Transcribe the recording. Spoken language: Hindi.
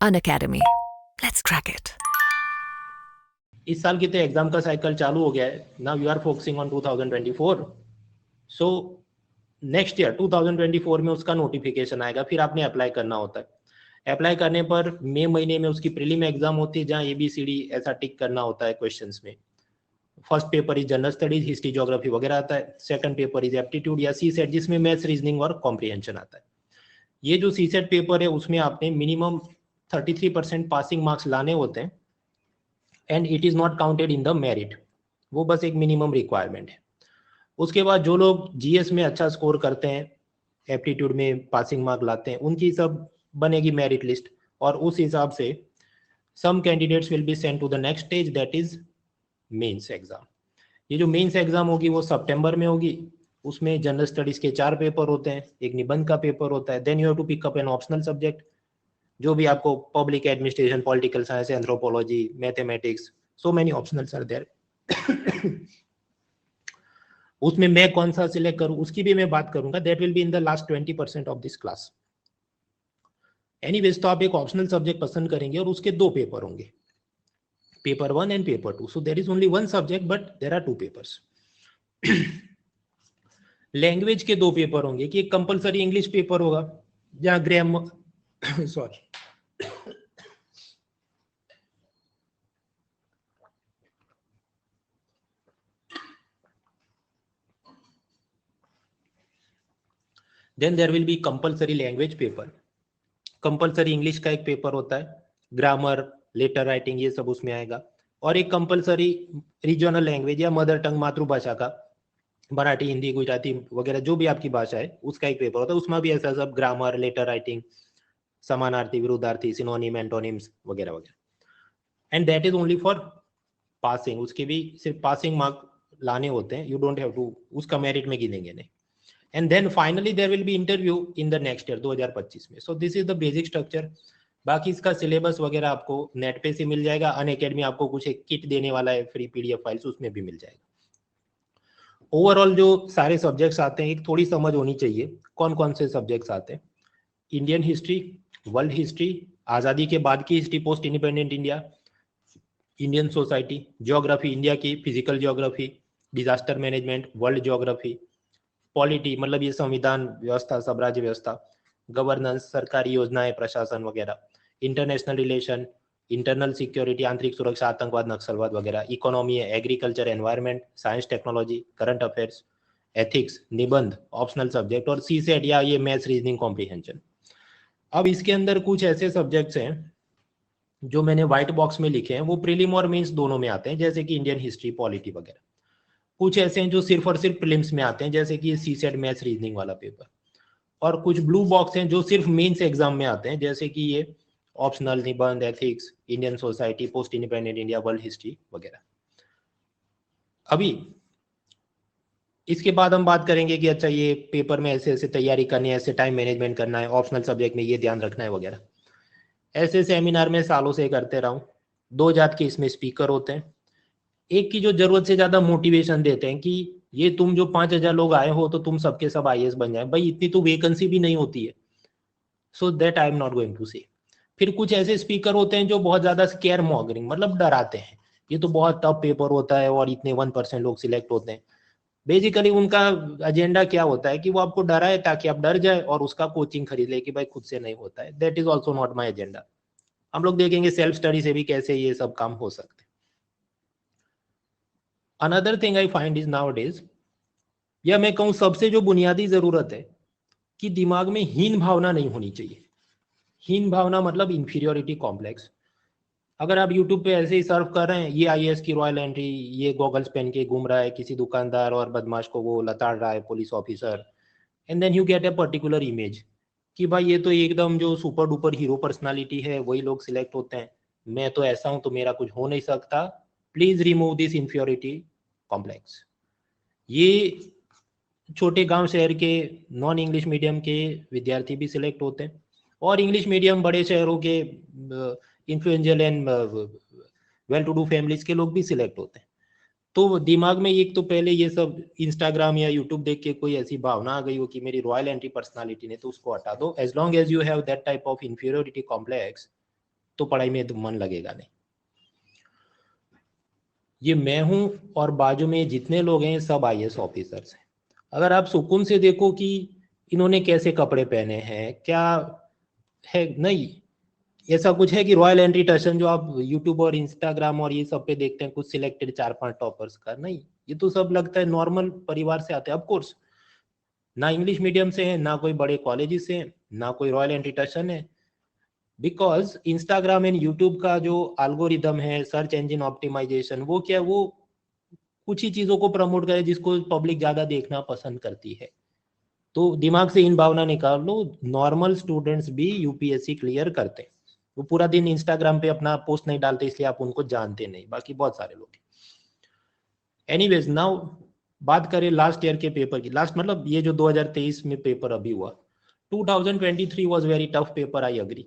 Unacademy. Let's crack it. इस साल की तो एग्जाम का साइकिल चालू हो गया है. Now you are focusing on 2024. So next year 2024 में उसका नोटिफिकेशन आएगा, फिर आपने अप्लाई करना होता है. अप्लाई करने पर मई महीने में उसकी प्रीलिम एग्जाम होती है, जहाँ ABCD ऐसा टिक करना होता है क्वेश्चंस में. First paper is general studies, history, geography वगैरह आता है. सेकंड पेपर इज एप्टीट्यूड या CSET, जिसमें मैथ्स, रीजनिंग और कॉम्प्रिहेंशन आता है. ये जो CSET पेपर है उसमें आपने मिनिमम 33% पासिंग मार्क्स लाने होते हैं, and it is not counted in the merit. वो बस एक मिनिमम रिक्वायरमेंट है. उसके बाद जो लोग GS में अच्छा स्कोर करते हैं, एप्टीट्यूड में पासिंग मार्क लाते हैं, उनकी सब बनेगी मेरिट लिस्ट, और उस हिसाब से some candidates will be sent to the next stage, that is mains exam. ये जो मेंस एग्जाम होगी वो सितंबर में होगी. उसमें जनरल स्टडीज के 4 पेपर होते हैं, एक निबंध का पेपर होता है. Then you have to pick up an optional subject, जो भी आपको public administration, political science, anthropology, mathematics, so many optionals are there. उसमें मैं कौन सा सिलेक्ट करूं उसकी भी मैं बात करूंगा. That will be in the last 20% of this class. Anyways, तो आप एक ऑप्शनल सब्जेक्ट पसंद करेंगे और उसके 2 पेपर होंगे, paper 1 and paper 2. So there is only 1 subject but there are 2 papers. Language के 2 पेपर होंगे, कि एक कंपलसरी इंग्लिश पेपर होगा, जहां grammar sorry then there will be compulsory language paper. Compulsory English का एक पेपर होता है, ग्रामर, लेटर राइटिंग, ये सब उसमें आएगा. और एक कंपलसरी रीजनल लैंग्वेज या मदर टंग, मातृभाषा का, मराठी, हिंदी, गुजराती वगैरह जो भी आपकी भाषा है उसका एक पेपर होता है. उसमें भी ऐसा सब ग्रामर, लेटर राइटिंग, समानार्थी, विरुद्धार्थी, सिनोनिम, एंटोनिम्स वगैरह वगैरह. And that is only for passing. उसके भी सिर्फ पासिंग मार्क लाने होते हैं, यू डोंट हैव टू, उसका मेरिट में गिनेंगे नहीं. And then finally there will be interview in the next year 2025 में. So this is the basic structure. बाकी इसका सिलेबस वगैरह आपको नेट पे से मिल जाएगा. अनअकैडमी आपको कुछ एक किट देने वाला है, फ्री PDF फाइल्स, उसमें भी मिल जाएगा. ओवरऑल जो सारे सब्जेक्ट्स आते हैं, एक थोड़ी समझ होनी चाहिए कौन कौन से सब्जेक्ट्स आते हैं. इंडियन हिस्ट्री, वर्ल्ड हिस्ट्री, आज़ादी के बाद की history, post independent India, Indian society, geography, India की physical geography, disaster management, world geography, polity मतलब ये संविधान व्यवस्था, सब राज्य व्यवस्था, गवर्नेंस, सरकारी योजनाएं, प्रशासन वगैरह, इंटरनेशनल रिलेशन, इंटरनल सिक्योरिटी, आंतरिक सुरक्षा, आतंकवाद, नक्सलवाद वगैरह, इकोनॉमी है, agriculture, environment, science, technology, current affairs, ethics, निबंध, ऑप्शनल सब्जेक्ट, और CSET या ये मैथ्स, रीजनिंग, कॉम्प्रिहेंशन. अब इसके अंदर कुछ ऐसे सब्जेक्ट्स हैं जो मैंने व्हाइट बॉक्स में लिखे हैं, वो प्रीलिम और मेंस दोनों में आते हैं, जैसे कि इंडियन हिस्ट्री, पॉलिटी वगैरह. कुछ ऐसे हैं जो सिर्फ और सिर्फ प्रीलिम्स में आते हैं, जैसे कि CSET मैथ्स, रीजनिंग वाला पेपर. और कुछ ब्लू बॉक्स हैं जो सिर्फ मेंस एग्जाम में आते हैं, जैसे कि ये ऑप्शनल, निबंध, ethics, Indian society, post independent India, world history वगैरह. अभी इसके बाद हम बात करेंगे कि अच्छा ये पेपर में ऐसे ऐसे तैयारी करनी है, ऐसे टाइम मैनेजमेंट करना है, ऑप्शनल सब्जेक्ट में ये ध्यान रखना है वगैरह. ऐसे सेमिनार में सालों से करते रहा हूँ. 2 जात के इसमें स्पीकर होते हैं. एक की जो जरूरत से ज्यादा मोटिवेशन देते हैं कि ये तुम जो 5,000 लोग आए हो तो तुम सबके सब IAS बन जाए. भाई इतनी तो वैकेंसी भी नहीं होती है. So that I am not going to say. फिर कुछ ऐसे स्पीकर होते हैं जो बहुत ज्यादा स्केयर मॉगरिंग मतलब डराते हैं, ये तो बहुत टफ पेपर होता है और इतने 1% लोग सिलेक्ट होते हैं. बेसिकली उनका एजेंडा क्या होता है कि वो आपको डराए ताकि आप डर जाए और उसका कोचिंग खरीद ले कि भाई खुद से नहीं होता है. That is also not my agenda. हम लोग देखेंगे सेल्फ स्टडी से भी कैसे ये सब काम हो सकते हैं. Another thing I find is now days, या मैं कहूँ सबसे जो बुनियादी जरूरत है, कि दिमाग में हीन भावना नहीं होनी चाहिए. हीन भावना मतलब इंफीरियोरिटी कॉम्प्लेक्स. अगर आप यूट्यूब पे ऐसे ही सर्व कर रहे हैं, ये IAS की रॉयल एंट्री, ये गॉगल्स पहन के घूम रहा है किसी दुकानदार और बदमाश को वो लताड़ रहा है police officer, and then you get a particular image कि भाई ये तो एकदम जो सुपर डुपर हीरो पर्सनालिटी है वही लोग सिलेक्ट होते हैं, मैं तो ऐसा हूं तो मेरा कुछ हो नहीं सकता. Please remove this inferiority complex. ये छोटे गांव शहर के नॉन इंग्लिश मीडियम के विद्यार्थी भी सिलेक्ट होते हैं, और इंग्लिश मीडियम बड़े शहरों के influential and well to do families के लोग भी सिलेक्ट होते हैं. तो दिमाग में एक तो पहले ये सब इंस्टाग्राम या यूट्यूब देख के कोई ऐसी भावना आ गई हो कि मेरी रॉयल एंटी पर्सनालिटी ने, तो उसको हटा दो. As long as you have that type of inferiority complex, तो पढ़ाई में तो मन लगेगा नहीं। ये मैं हूं और बाजू में जितने लोग हैं सब आईएएस ऑफिसर्स हैं। अगर आप सुकून से देखो कि इन्होंने कैसे कपड़े पहने हैं, क्या है, नहीं ऐसा कुछ है कि रॉयल एंट्री टशन जो आप यूट्यूब और इंस्टाग्राम और ये सब पे देखते हैं कुछ सिलेक्टेड 4-5 टॉपर्स का, नहीं, ये तो सब लगता है नॉर्मल परिवार से आते हैं। ऑफकोर्स ना इंग्लिश मीडियम से है, ना कोई बड़े कॉलेज से है, ना कोई रॉयल एंट्री टशन है, बिकॉज इंस्टाग्राम एंड यूट्यूब का जो एल्गोरिदम है, सर्च इंजन ऑप्टिमाइजेशन, वो क्या, वो कुछ ही चीजों को प्रमोट करे जिसको पब्लिक ज्यादा देखना पसंद करती है। तो दिमाग से इन भावना निकाल लो, नॉर्मल स्टूडेंट्स भी यूपीएससी क्लियर करते हैं। वो पूरा दिन इंस्टाग्राम पे अपना पोस्ट नहीं डालते इसलिए आप उनको जानते नहीं, बाकी बहुत सारे लोग। एनीवेज नाउ बात करें लास्ट ईयर के पेपर की। लास्ट मतलब ये जो 2023 में पेपर अभी हुआ, 2023 was very tough paper, I agree.